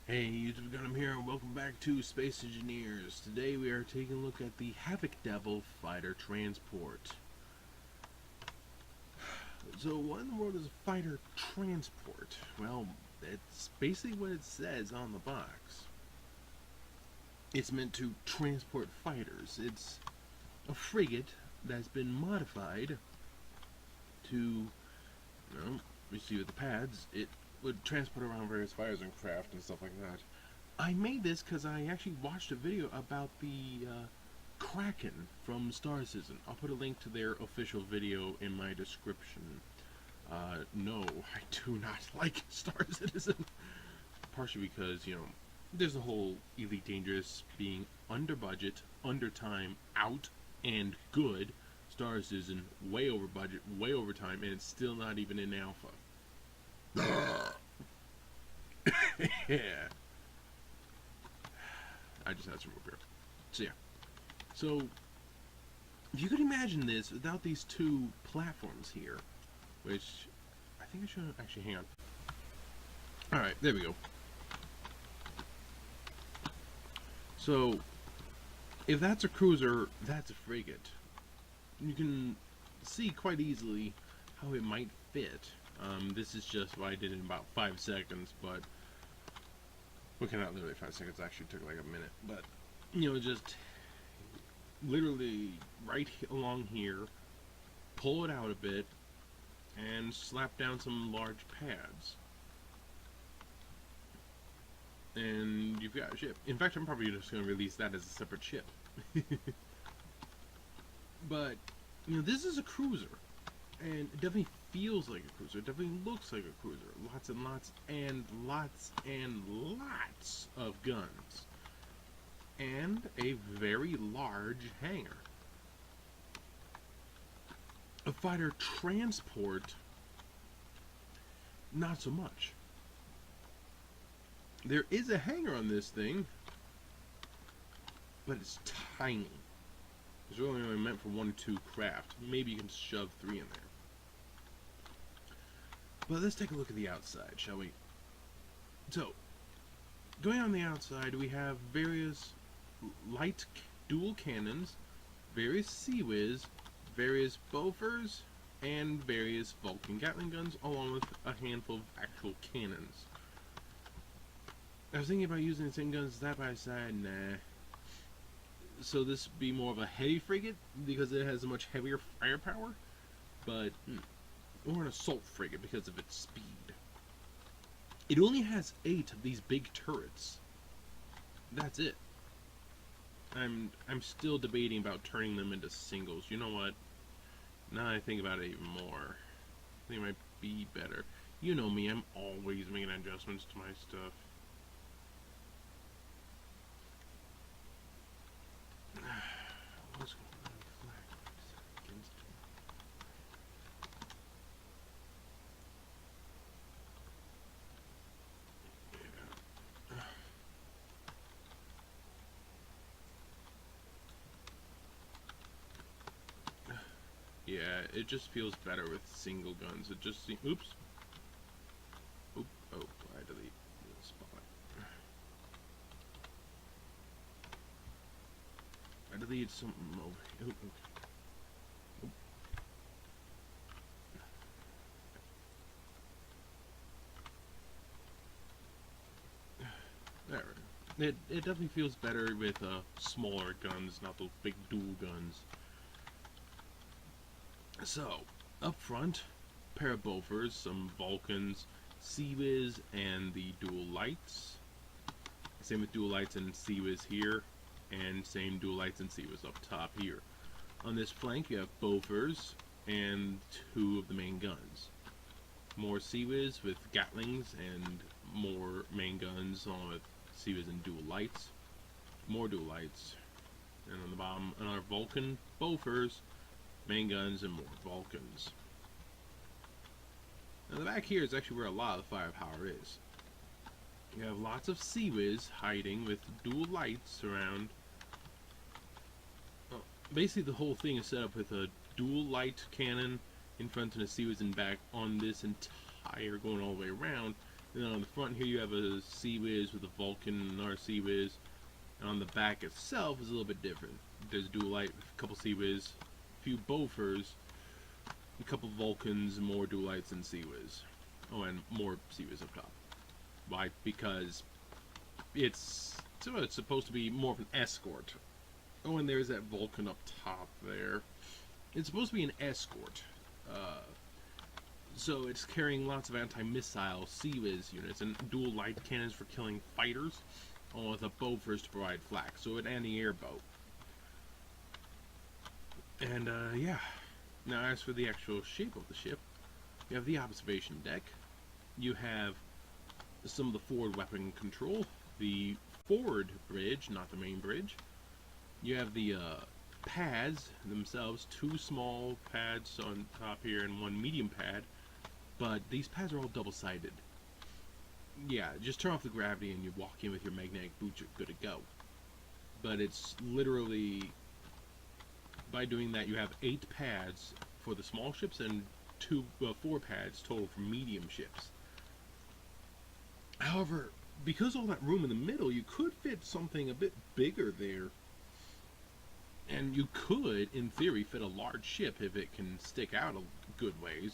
Hey YouTube, Gunham here, and welcome back to Space Engineers. Today we are taking a look at the Havok Devil fighter transport. So what in the world is a fighter transport? Well, it's basically what it says on the box. It's meant to transport fighters. It's a frigate that's been modified to, you see with the pads, it would transport around various fighters and craft and stuff like that. I made this because I actually watched a video about the Kraken from Star Citizen. I'll put a link to their official video in my description. No, I do not like Star Citizen. Partially because, there's a whole Elite Dangerous being under budget, under time, out, and good. Star Citizen, way over budget, way over time, and it's still not even in alpha. Yeah. I just had some root beer. So yeah. So if you could imagine this without these two platforms here, which I think I should actually hang on. Alright, there we go. So if that's a cruiser, that's a frigate. You can see quite easily how it might fit. This is just what I did in about 5 seconds, but okay, not literally 5 seconds, actually took like a minute, but just literally right along here, pull it out a bit, and slap down some large pads. And you've got a ship. In fact, I'm probably just going to release that as a separate ship. But, this is a cruiser. And it definitely feels like a cruiser. It definitely looks like a cruiser. Lots and lots and lots and lots of guns. And a very large hangar. A fighter transport, not so much. There is a hangar on this thing, but it's tiny. It's really only meant for 1 or 2 craft. Maybe you can shove 3 in there. But let's take a look at the outside, shall we? So, going on the outside, we have various light dual cannons, various Sea-Wiz, various Bofors, and various Vulcan Gatling guns, along with a handful of actual cannons. I was thinking about using the same guns side by side, nah. So this would be more of a heavy frigate, because it has a much heavier firepower, but or an assault frigate because of its speed. It only has 8 of these big turrets. That's it. I'm still debating about turning them into singles. You know what? Now that I think about it even more, I think it might be better. You know me, I'm always making adjustments to my stuff. What's going on with the flag? Yeah, it just feels better with single guns. It just seems. Oops. Oop. Oh, I delete the spot. I deleted something over. Oop. Oop. There. It definitely feels better with smaller guns, not those big dual guns. So, up front, pair of Bofors, some Vulcans, Sea-Wiz, and the dual lights. Same with dual lights and Sea-Wiz here, and same dual lights and Sea-Wiz up top here. On this flank, you have Bofors and 2 of the main guns. More Sea-Wiz with Gatlings and more main guns, along with Sea-Wiz and dual lights. More dual lights. And on the bottom, another Vulcan, Bofors, main guns, and more Vulcans. Now the back here is actually where a lot of the firepower is. You have lots of Sea-Wiz hiding with dual lights around. Well, basically the whole thing is set up with a dual light cannon in front and a Sea-Wiz in back on this entire, going all the way around, Then on the front here you have a Sea Whiz with a Vulcan and another Sea Whiz. And on the back itself is a little bit different. There's dual light, a couple Sea Whiz, a few Bofors, a couple Vulcans, more dual lights and Sea Whiz. Oh, and more Sea Whiz up top. Why? Because it's supposed to be more of an escort. Oh, and there's that Vulcan up top there. It's supposed to be an escort. So it's carrying lots of anti-missile Sea Whiz units and dual light cannons for killing fighters, along with a Bofors to provide flak. So an anti-air boat. And yeah. Now as for the actual shape of the ship, you have the observation deck. You have some of the forward weapon control, the forward bridge, not the main bridge. You have the pads themselves, two small pads on top here and one medium pad, but these pads are all double-sided. Yeah, just turn off the gravity and you walk in with your magnetic boots, you're good to go. But it's literally, by doing that, you have 8 pads for the small ships and 4 pads total for medium ships. However, because all that room in the middle, you could fit something a bit bigger there. And you could, in theory, fit a large ship if it can stick out a good ways.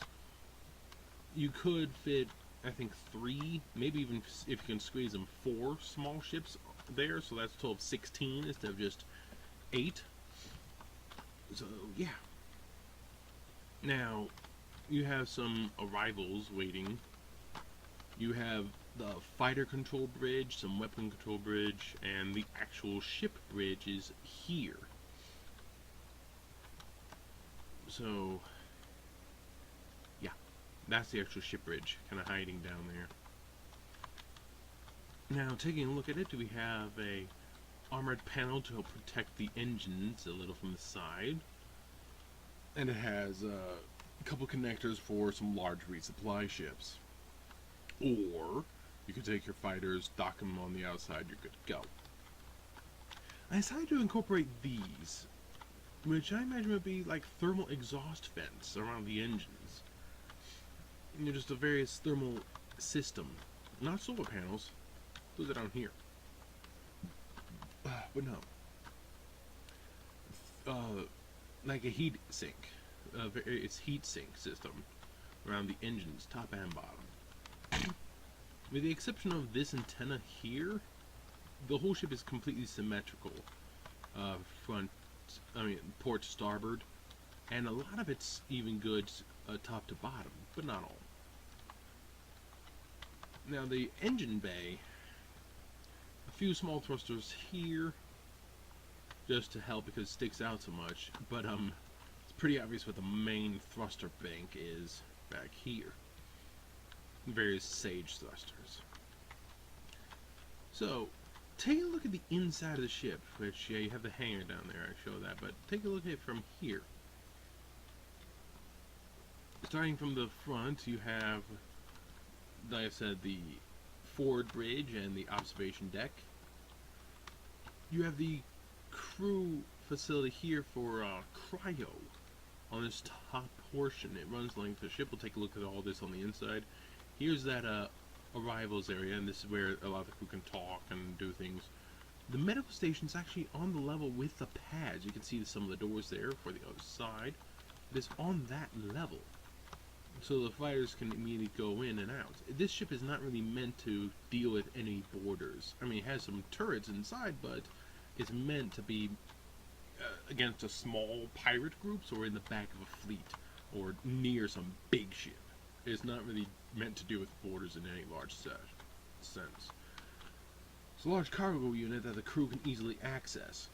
You could fit, I think, 3, maybe even if you can squeeze them, 4 small ships there. So that's a total of 16 instead of just 8. So, yeah. Now, you have some arrivals waiting. You have the fighter control bridge, some weapon control bridge, and the actual ship bridge is here. So, yeah, that's the actual ship bridge, kind of hiding down there. Now, taking a look at it, we have a armored panel to help protect the engines a little from the side. And it has a couple connectors for some large resupply ships. Or you could take your fighters, dock them on the outside, you're good to go. I decided to incorporate these, which I imagine would be like thermal exhaust vents around the engines. You know, just a various thermal system. Not solar panels, those are down here. But no. Like a heat sink. It's heat sink system around the engines, top and bottom. With the exception of this antenna here, the whole ship is completely symmetrical. Port to starboard, and a lot of it's even good top to bottom, but not all. Now the engine bay, a few small thrusters here, just to help because it sticks out so much, but it's pretty obvious what the main thruster bank is back here. Various Sage thrusters. So, take a look at the inside of the ship, which, yeah, you have the hangar down there, I show that, but take a look at it from here. Starting from the front, you have, like I said, the forward bridge and the observation deck. You have the crew facility here for cryo on this top portion. It runs length of the ship. We'll take a look at all this on the inside. Here's that arrivals area, and this is where a lot of the crew can talk and do things. The medical station's actually on the level with the pads. You can see some of the doors there for the other side. It is on that level, so the fighters can immediately go in and out. This ship is not really meant to deal with any borders. I mean, it has some turrets inside, but it's meant to be against a small pirate groups or in the back of a fleet or near some big ship. It's not really meant to deal with borders in any large sense. It's a large cargo unit that the crew can easily access.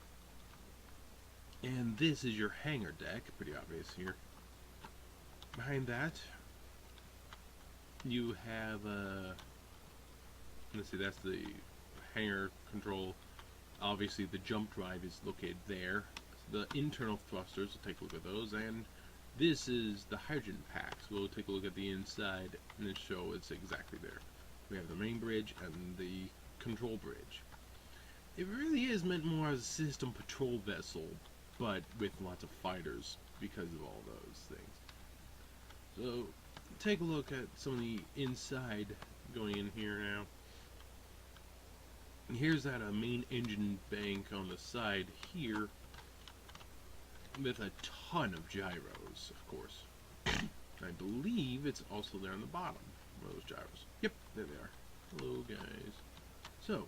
And this is your hangar deck, pretty obvious here. Behind that, you have let's see, that's the hangar control. Obviously the jump drive is located there. The internal thrusters, we'll take a look at those, and this is the hydrogen packs. We'll take a look at the inside and show it's exactly there. We have the main bridge and the control bridge. It really is meant more as a system patrol vessel, but with lots of fighters because of all those things. So, take a look at some of the inside going in here now. And here's that main engine bank on the side here, with a ton of gyros, of course. I believe it's also there on the bottom, one of those gyros. Yep, there they are. Hello, guys. So,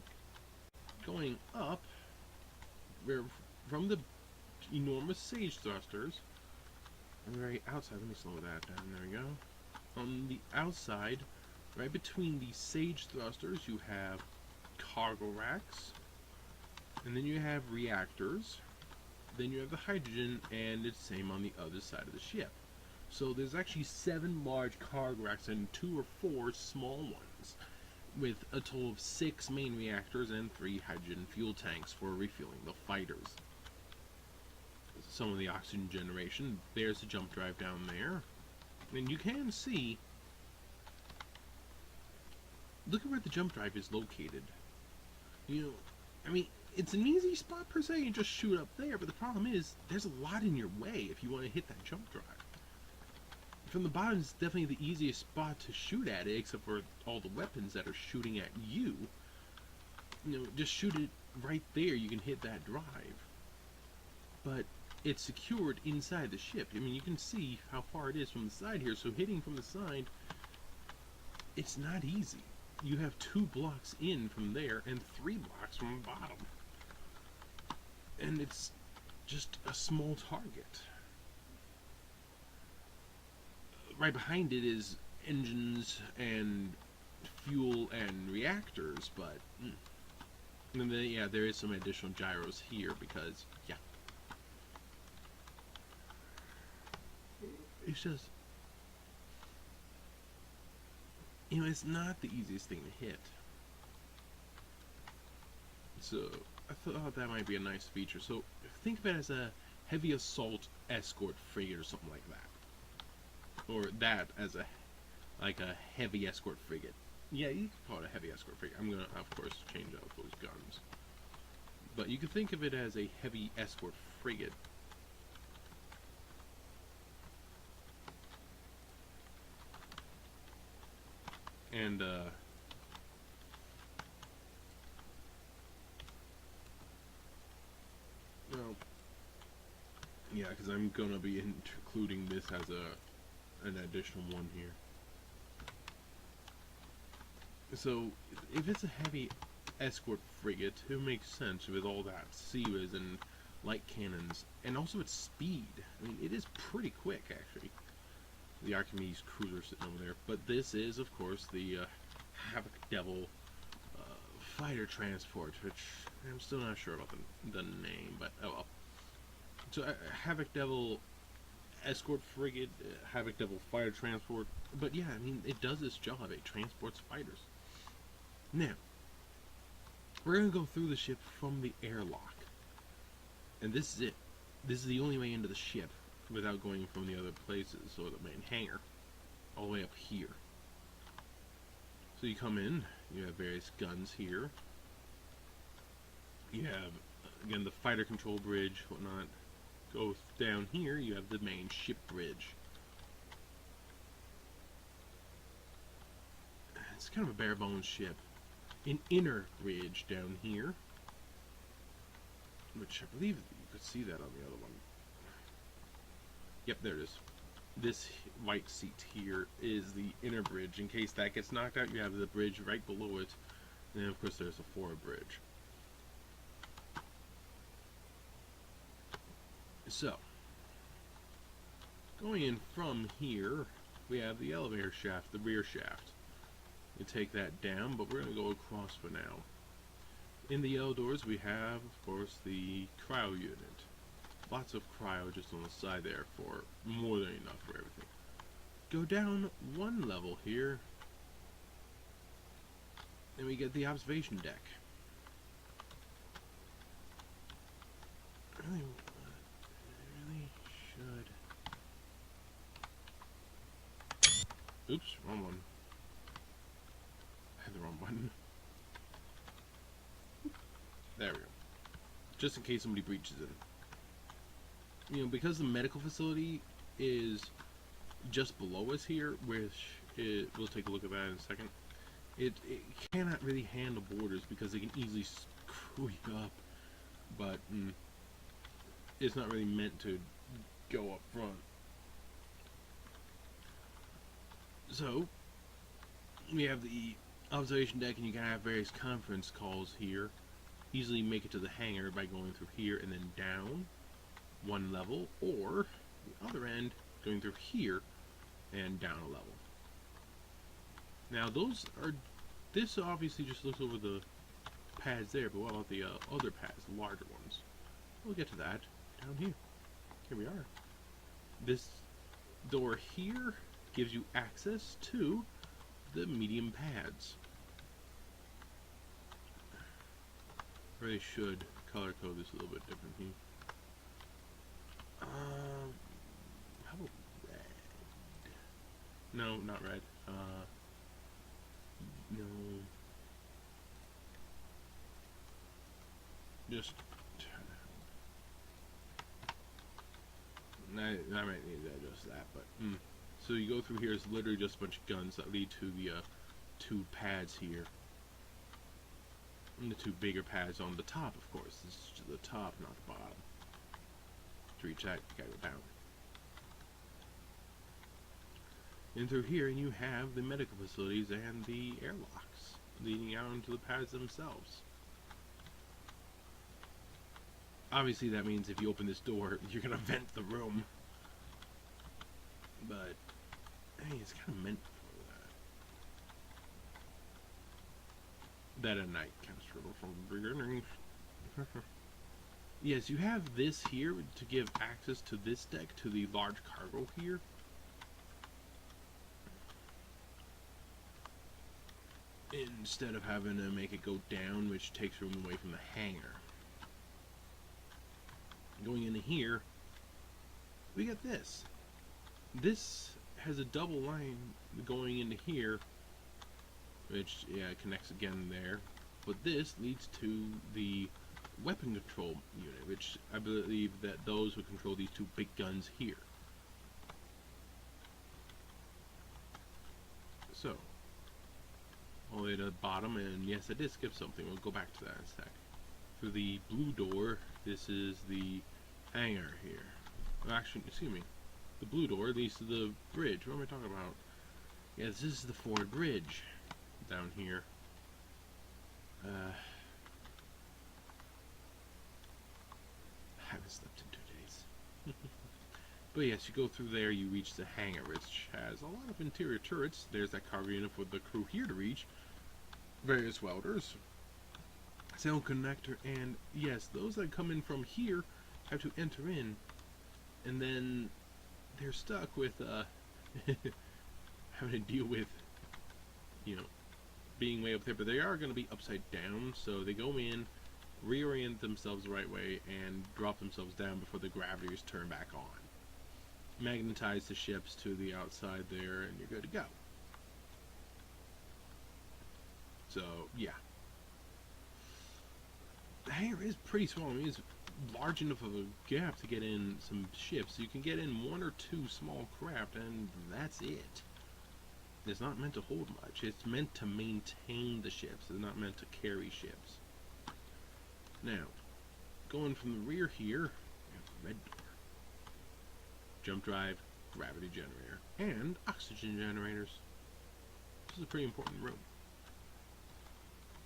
going up, we're from the enormous sage thrusters, on the very outside, let me slow that down, there we go. On the outside, right between the sage thrusters, you have cargo racks, and then you have reactors, then you have the hydrogen, and it's the same on the other side of the ship. So there's actually 7 large cargo racks and 2 or 4 small ones, with a total of 6 main reactors and 3 hydrogen fuel tanks for refueling the fighters. Some of the oxygen generation, there's the jump drive down there, and you can see, look at where the jump drive is located. You know, I mean, it's an easy spot per se, and just shoot up there, but the problem is, there's a lot in your way if you want to hit that jump drive. From the bottom, it's definitely the easiest spot to shoot at it, except for all the weapons that are shooting at you. You know, just shoot it right there, you can hit that drive. But it's secured inside the ship. I mean, you can see how far it is from the side here, so hitting from the side, it's not easy. You have 2 blocks in from there, and 3 blocks from the bottom. And it's just a small target. Right behind it is engines and fuel and reactors, but and then, yeah, there is some additional gyros here because, yeah, it's just, you know, it's not the easiest thing to hit. So I thought that might be a nice feature. So think of it as a heavy assault escort frigate or something like that. Or that as a heavy escort frigate. Yeah, you could call it a heavy escort frigate. I'm gonna, of course, change out those guns. But you can think of it as a heavy escort frigate. And well, yeah, because I'm gonna be including this as an additional one here. So if it's a heavy escort frigate, it makes sense with all that seaways and light cannons, and also its speed. I mean, it is pretty quick, actually. The Archimedes cruiser sitting over there. But this is, of course, the Havok Devil fighter transport, which I'm still not sure about the name, but oh well. So Havok Devil escort frigate, Havok Devil fighter transport. But yeah, I mean, it does its job. It transports fighters. Now, we're going to go through the ship from the airlock. And this is it. This is the only way into the ship without going from the other places, or the main hangar, all the way up here. So you come in, you have various guns here. You have, again, the fighter control bridge, whatnot. Go down here, you have the main ship bridge. It's kind of a bare bones ship. An inner bridge down here, which I believe you could see that on the other one. Yep, there it is. This white seat here is the inner bridge. In case that gets knocked out, you have the bridge right below it. And then, of course, there's a forward bridge. So, going in from here, we have the elevator shaft, the rear shaft. You take that down, but we're going to go across for now. In the L doors, we have, of course, the cryo unit. Lots of cryo just on the side there for more than enough for everything. Go down one level here, and we get the observation deck. I really should. Oops, wrong one. I had the wrong button. There we go. Just in case somebody breaches it. You know, because the medical facility is just below us here, which we'll take a look at that in a second. It cannot really handle boarders because they can easily screw you up, but it's not really meant to go up front. So we have the observation deck, and you can have various conference calls here. Easily make it to the hangar by going through here and then down one level, or the other end going through here and down a level. Now this obviously just looks over the pads there, but what about the other pads, the larger ones? We'll get to that down here. Here we are. This door here gives you access to the medium pads. Really should color code this a little bit different here. How about red? No, not red. No. Just I might need to adjust that, but so you go through here. It's literally just a bunch of guns that lead to the two pads here. And the two bigger pads on the top, of course. This is the top, not the bottom. To reach that, you gotta go down. And through here, you have the medical facilities and the airlocks leading out into the pads themselves. Obviously, that means if you open this door, you're gonna vent the room. But hey, it's kind of meant for that. That at night kind of struggle from the beginning. Yes, you have this here to give access to this deck to the large cargo here. Instead of having to make it go down, which takes room away from the hangar. Going into here, we got this. This has a double line going into here, which, yeah, connects again there. But this leads to the weapon control unit, which I believe that those who control these two big guns here. So, all the way to the bottom, and yes, I did skip something. We'll go back to that in a sec. Through the blue door, this is the hangar here. Actually, excuse me. The blue door leads to the bridge. What am I talking about? Yeah, this is the forward bridge down here. I haven't slept in 2 days. But yes, you go through there, you reach the hangar, which has a lot of interior turrets. There's that cargo unit for the crew here to reach. Various welders. Sound connector, and yes, those that come in from here have to enter in, and then they're stuck with having to deal with, you know, being way up there. But they are going to be upside down, so they go in, reorient themselves the right way, and drop themselves down before the gravity is turned back on. Magnetize the ships to the outside there, and you're good to go. So yeah, the hangar is pretty small. I mean, it's large enough of a gap to get in some ships. You can get in 1 or 2 small craft, and that's it. It's not meant to hold much. It's meant to maintain the ships. It's not meant to carry ships. Now, going from the rear here, we have the red door. Jump drive, gravity generator, and oxygen generators. This is a pretty important room.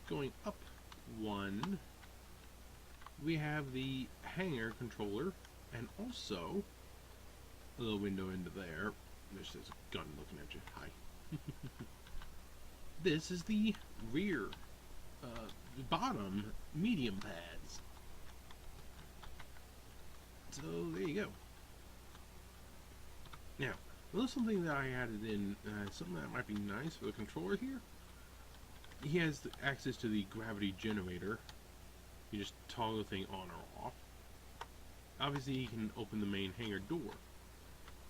Going up one, we have the hangar controller, and also a little window into there. There's a gun looking at you. Hi. This is the rear, bottom medium pads. So there you go. Now, a little something that I added in, something that might be nice for the controller here. He has the access to the gravity generator. You just toggle the thing on or off. Obviously, he can open the main hangar door.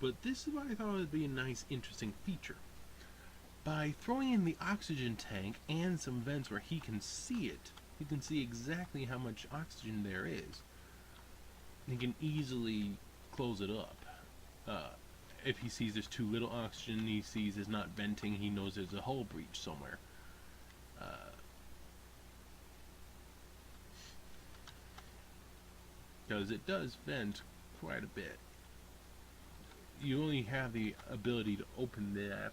But this is what I thought would be a nice, interesting feature. By throwing in the oxygen tank and some vents where he can see it, he can see exactly how much oxygen there is. He can easily close it up. If he sees there's too little oxygen, he sees it's not venting, he knows there's a hull breach somewhere. Because it does vent quite a bit. You only have the ability to open that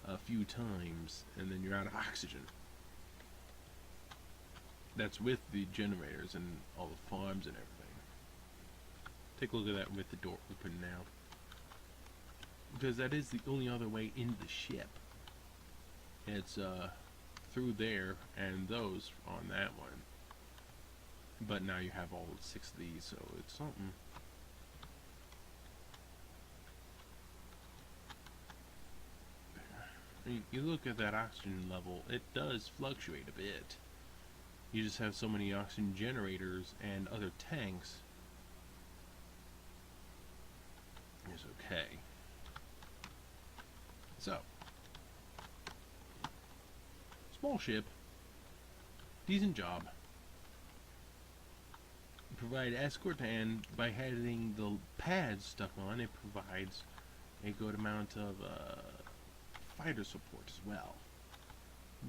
a few times, and then you're out of oxygen. That's with the generators and all the farms and everything. Take a look at that with the door open now. Because that is the only other way into the ship. It's through there and those on that one. But now you have all 6 of these, so it's something. I mean, you look at that oxygen level, it does fluctuate a bit. You just have so many oxygen generators and other tanks. It's okay. So, small ship, decent job. Provide escort, and by having the pads stuck on, it provides a good amount of fighter support as well.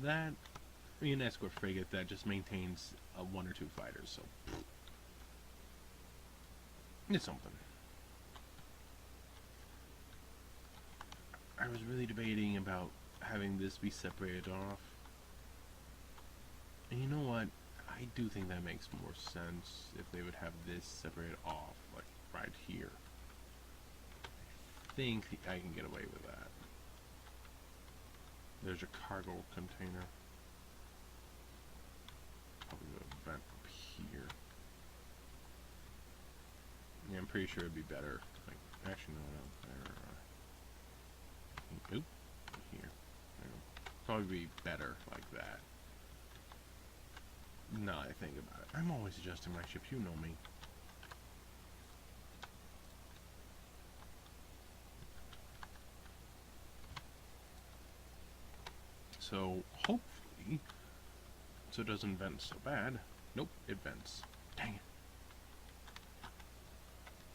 That, I mean, an escort frigate that just maintains 1 or 2 fighters, so it's something. I was really debating about having this be separated off, and you know what? I do think that makes more sense if they would have this separated off, like right here. I think I can get away with that. There's a cargo container. Probably a vent up here. Yeah, I'm pretty sure it'd be better. Like, actually, no, there. Oop, here. Probably be better like that. Now I think about it. I'm always adjusting my ship, you know me. So, hopefully, so it doesn't vent so bad. Nope, it vents. Dang it.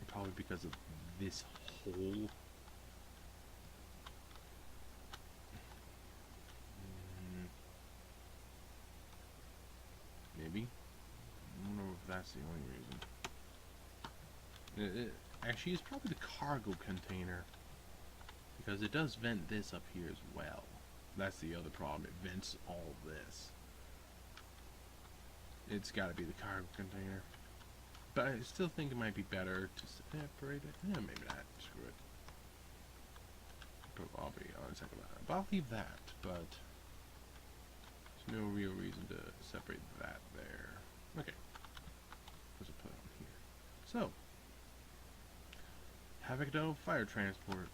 Probably because of this hole. Maybe. I don't know if that's the only reason. Actually, it's probably the cargo container. Because it does vent this up here as well. That's the other problem. It vents all of this. It's got to be the cargo container. But I still think it might be better to separate it. Yeah, maybe not. Screw it. I'll be honest about it. But I'll leave that. But there's no real reason to separate that there. Okay. Let's put it on here. So, Havok fire transport.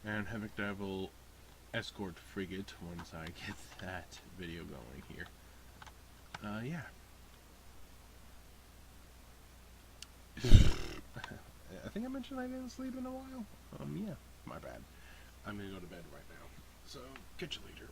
And Havok will escort frigate once I get that video going here. Yeah. I think I mentioned I didn't sleep in a while. Yeah, my bad. I'm gonna go to bed right now. So, catch you later.